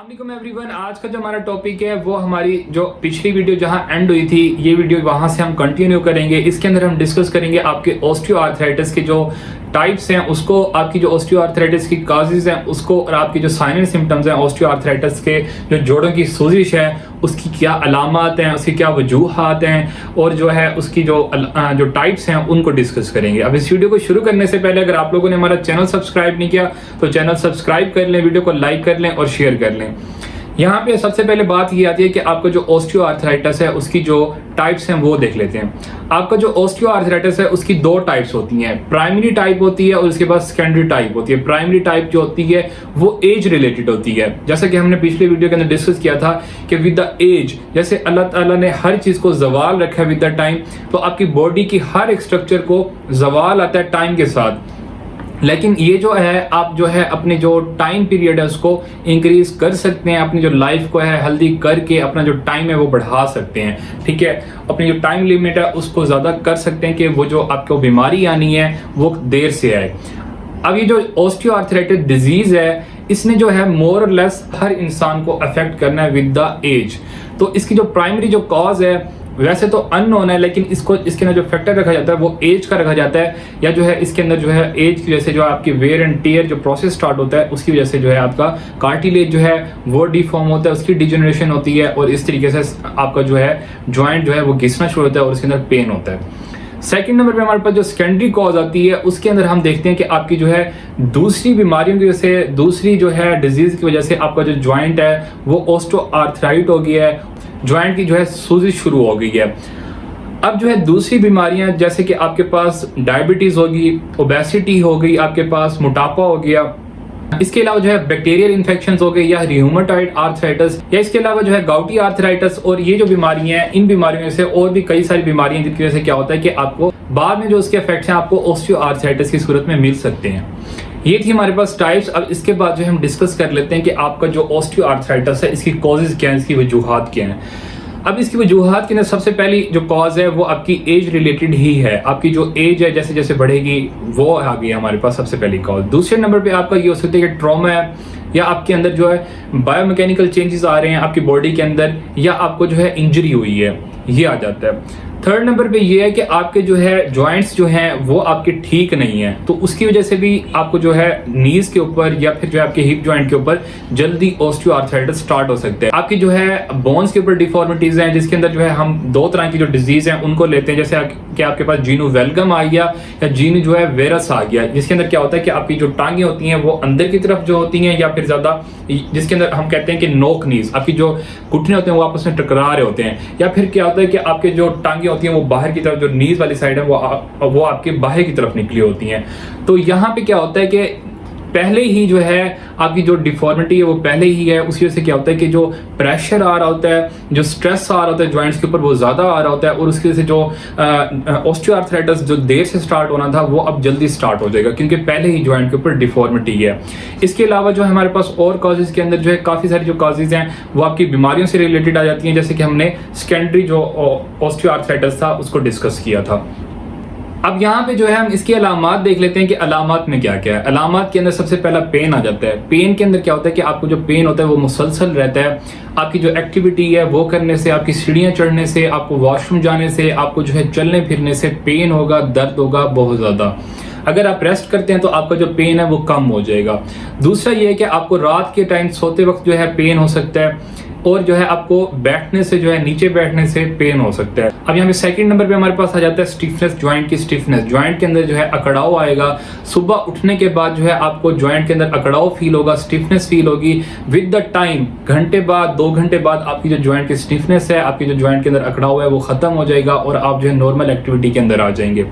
अस्सलाम एवरीवन। आज का जो हमारा टॉपिक है वो हमारी जो पिछली वीडियो जहां एंड हुई थी, ये वीडियो वहां से हम कंटिन्यू करेंगे। इसके अंदर हम डिस्कस करेंगे आपके ऑस्टियोआर्थराइटिस के जो टाइप्स हैं उसको, आपकी जो ऑस्टियोआर्थराइटिस की काजेज हैं उसको, और आपकी जो साइन एंड सिम्टम्स हैं ऑस्टियोआर्थराइटिस के, जो जोड़ों की सोजिश है उसकी क्या अलामत हैं, उसकी क्या वजूहात हैं, और जो है उसकी जो टाइप्स हैं उनको डिस्कस करेंगे। अब इस वीडियो को शुरू करने से पहले अगर आप लोगों ने हमारा चैनल सब्सक्राइब नहीं किया तो चैनल सब्सक्राइब कर लें, वीडियो को लाइक कर लें और शेयर कर लें। यहाँ पे सबसे पहले बात ये आती है कि आपका जो ऑस्टियोआर्थराइटिस है उसकी जो टाइप्स हैं वो देख लेते हैं। आपका जो ऑस्टियोआर्थराइटिस है उसकी दो टाइप्स होती हैं, प्राइमरी टाइप होती है और उसके बाद सेकेंडरी टाइप होती है। प्राइमरी टाइप जो होती है वो एज रिलेटेड होती है, जैसा कि हमने पिछले वीडियो के अंदर डिस्कस किया था कि विद द एज, जैसे अल्लाह ताला ने हर चीज को जवाल रखा है विद द टाइम, तो आपकी बॉडी की हर एक स्ट्रक्चर को जवाल आता है टाइम के साथ। लेकिन ये जो है आप जो है अपने जो टाइम पीरियड है उसको इंक्रीज कर सकते हैं, अपनी जो लाइफ को है हेल्दी करके अपना जो टाइम है वो बढ़ा सकते हैं। ठीक है, अपनी जो टाइम लिमिट है उसको ज़्यादा कर सकते हैं कि वो जो आपको बीमारी आनी है वो देर से आए। अब ये जो ऑस्टियोआर्थराइटिस डिजीज़ है इसने जो है मोर और लेस हर इंसान को अफेक्ट करना है विद द एज। तो इसकी जो प्राइमरी जो कॉज है वैसे तो अननोन है, लेकिन इसके अंदर जो फैक्टर रखा जाता है वो एज का रखा जाता है, या जो है इसके अंदर जो है एज की वजह से जो आपकी वेयर एंड टियर जो प्रोसेस स्टार्ट होता है उसकी वजह से जो है आपका कार्टिलेज जो है वो डिफॉर्म होता है, उसकी डिजेनरेशन होती है और इस तरीके से आपका जो है जॉइंट जो है वो घिसना शुरू होता है और उसके अंदर पेन होता है। सेकंड नंबर पे हमारे पास जो सेकेंडरी कॉज आती है उसके अंदर हम देखते हैं कि आपकी जो है दूसरी बीमारियों की वजह से, दूसरी जो है डिजीज की वजह से आपका जो जॉइंट है वो ऑस्टियोआर्थराइट हो गया है, जॉइंट की जो है सूजिश शुरू हो गई है। अब जो है दूसरी बीमारियां जैसे कि आपके पास डायबिटीज होगी, ओबेसिटी हो गई, आपके पास मोटापा हो गया, इसके अलावा जो है बैक्टीरियल इन्फेक्शंस हो गए या रियूमेटॉइड आर्थराइटिस, या इसके अलावा जो है गाउटी आर्थराइटिस। और ये जो बीमारियां हैं इन बीमारियों से और भी कई सारी बीमारियां जिनकी वजह से क्या होता है कि आपको बाद में जो उसके इफेक्ट्स हैं आपको ऑस्टियोआर्थराइटिस की सूरत में मिल सकते हैं। ये थी हमारे पास टाइप्स। अब इसके बाद जो हम डिस्कस कर लेते हैं कि आपका जो ऑस्टियोआर्थराइटिस है इसकी कॉजेज क्या है, इसकी वजूहात क्या हैं। अब इसकी वजूहात के अंदर सबसे पहली जो कॉज है वो आपकी एज रिलेटेड ही है। आपकी जो एज है जैसे जैसे बढ़ेगी वो आ गई हमारे पास सबसे पहली कॉज। दूसरे नंबर पे आपका ये हो सकता है कि ट्रॉमा है, या आपके अंदर जो है बायोमैकेनिकल चेंजेस आ रहे हैं आपकी बॉडी के अंदर, या आपको जो है इंजरी हुई है, ये आ जाता है। थर्ड नंबर पे ये है कि आपके जो है जॉइंट्स जो हैं वो आपके ठीक नहीं है, तो उसकी वजह से भी आपको जो है नीज के ऊपर या फिर जो है आपके हिप जॉइंट के ऊपर जल्दी ऑस्टियोआर्थराइटिस स्टार्ट हो सकते हैं। आपकी जो है बोन्स के ऊपर डिफॉर्मिटीज हैं जिसके अंदर जो है हम दो तरह की जो डिजीज हैं उनको लेते हैं, जैसे कि आपके पास जीनू वेलगम आ गया या जीनू जो है वेरस आ गया, जिसके अंदर क्या होता है कि आपकी जो टांगे होती हैं वो अंदर की तरफ जो होती हैं, या फिर ज्यादा जिसके अंदर हम कहते हैं कि नोक नीज, आपकी जो घुटने होते हैं वो आपस में टकरा रहे होते हैं, या फिर क्या होता है कि आपके जो टांगे होती हैं वो बाहर की तरफ, जो नीज वाली साइड है वो आपके बाहर की तरफ निकली होती हैं। तो यहाँ पे क्या होता है कि पहले ही जो है आपकी जो डिफॉर्मिटी है वो पहले ही है, उसी वजह से क्या होता है कि जो प्रेशर आ रहा होता है, जो स्ट्रेस आ रहा होता है जॉइंट्स के ऊपर वो ज़्यादा आ रहा होता है, और उसकी वजह से जो ऑस्टियोआर्थराइटिस जो देर से स्टार्ट होना था वो अब जल्दी स्टार्ट हो जाएगा क्योंकि पहले ही जॉइंट के ऊपर डिफॉर्मिटी है। इसके अलावा जो हमारे पास और कॉजेज के अंदर जो है काफ़ी सारी जो कॉजेज हैं वो आपकी बीमारियों से रिलेटेड आ जाती हैं, जैसे कि हमने सेकेंडरी जो ऑस्टियोआर्थराइटिस था उसको डिस्कस किया था। अब यहाँ पे जो है हम इसकी अलामात देख लेते हैं कि अलामात में क्या क्या है। अलामात के अंदर सबसे पहला पेन आ जाता है। पेन के अंदर क्या होता है कि आपको जो पेन होता है वो मुसलसल रहता है, आपकी जो एक्टिविटी है वो करने से, आपकी सीढ़ियाँ चढ़ने से, आपको वॉशरूम जाने से, आपको जो है चलने फिरने से पेन होगा, दर्द होगा बहुत ज़्यादा। अगर आप रेस्ट करते हैं तो आपका जो पेन है वो कम हो जाएगा। दूसरा ये है कि आपको रात के टाइम सोते वक्त जो है पेन हो सकता है, और जो है आपको बैठने से जो है नीचे बैठने से पेन हो सकता है। अब यहाँ पे सेकंड नंबर पे हमारे पास आ जाता है स्टिफनेस, जॉइंट की स्टिफनेस। जॉइंट के अंदर जो है अकड़ाव आएगा, सुबह उठने के बाद जो है आपको जॉइंट के अंदर अकड़ाव फील होगा, स्टिफनेस फील होगी। विद द टाइम घंटे बाद, 2 घंटे बाद आपकी जो जॉइंट की स्टिफनेस है, आपकी जो जॉइंट के अंदर अकड़ाव है वो खत्म हो जाएगा और आप जो है नॉर्मल एक्टिविटी के अंदर आ जाएंगे।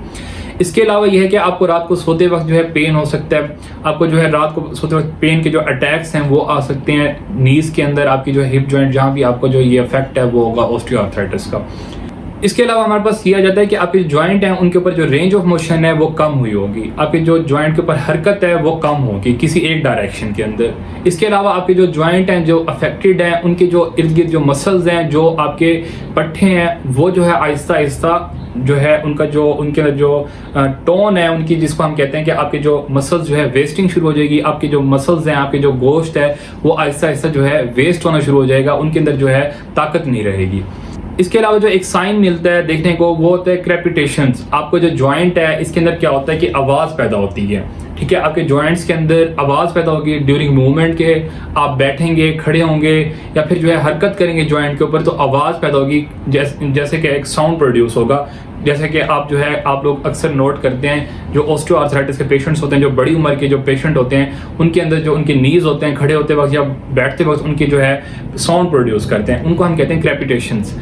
इसके अलावा यह है कि आपको रात को सोते वक्त जो है पेन हो सकता है, आपको जो है रात को सोते वक्त पेन के जो अटैक्स हैं वो आ सकते हैं नीज के अंदर, आपकी जो हिप जॉइंट जहाँ भी आपको जो ये इफेक्ट है वो होगा ऑस्टियोआर्थराइटिस का। इसके अलावा हमारे पास ये आ जाता है कि आपके जॉइंट हैं उनके ऊपर जो रेंज ऑफ मोशन है वो कम हुई होगी, आपके जो जॉइंट के ऊपर हरकत है वो कम होगी किसी एक डायरेक्शन के अंदर। इसके अलावा आपके जो जॉइंट हैं जो अफेक्टेड हैं उनके जो इर्द गिर्द जो मसल्स हैं, जो आपके पट्टे हैं वो जो है आहिस्ता आहिस्ता जो है उनका जो उनके अंदर जो टोन है उनकी, जिसको हम कहते हैं कि आपके जो मसल्स जो है वेस्टिंग शुरू हो जाएगी, आपके जो मसल्स हैं, आपके जो गोश्त है वो आहिस्ता आहिस्ता जो है वेस्ट होना शुरू हो जाएगा, उनके अंदर जो है ताकत नहीं रहेगी। इसके अलावा जो एक साइन मिलता है देखने को वो होता है क्रेपिटेशंस। आपको जो जॉइंट है इसके अंदर क्या होता है कि आवाज़ पैदा होती है, ठीक है, आपके जॉइंट्स के अंदर आवाज़ पैदा होगी ड्यूरिंग मूवमेंट के, आप बैठेंगे, खड़े होंगे या फिर जो है हरकत करेंगे जॉइंट के ऊपर तो आवाज़ पैदा होगी, जैसे कि एक साउंड प्रोड्यूस होगा। जैसे कि आप जो है आप लोग अक्सर नोट करते हैं जो ऑस्टियोआर्थराइटिस के पेशेंट्स होते हैं, जो बड़ी उम्र के जो पेशेंट होते हैं, उनके अंदर जो उनके नीज होते हैं खड़े होते वक्त या बैठते वक्त उनकी जो है साउंड प्रोड्यूस करते हैं, उनको हम कहते हैं क्रेपिटेशंस।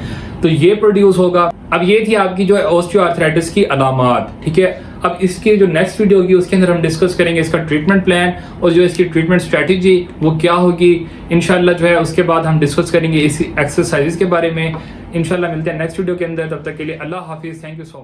तो ये प्रोड्यूस होगा। अब ये थी आपकी जो है ऑस्टियोआर्थराइटिस की अलामात, ठीक है। अब इसकी जो नेक्स्ट वीडियो होगी उसके अंदर हम डिस्कस करेंगे इसका ट्रीटमेंट प्लान और जो इसकी ट्रीटमेंट स्ट्रेटजी वो क्या होगी इंशाल्लाह जो है। उसके बाद हम डिस्कस करेंगे इसी एक्सरसाइजेस के बारे में। इंशाल्लाह मिलते हैं नेक्स्ट वीडियो के अंदर, तब तक के लिए अल्लाह हाफिज़, थैंक यू सो मच।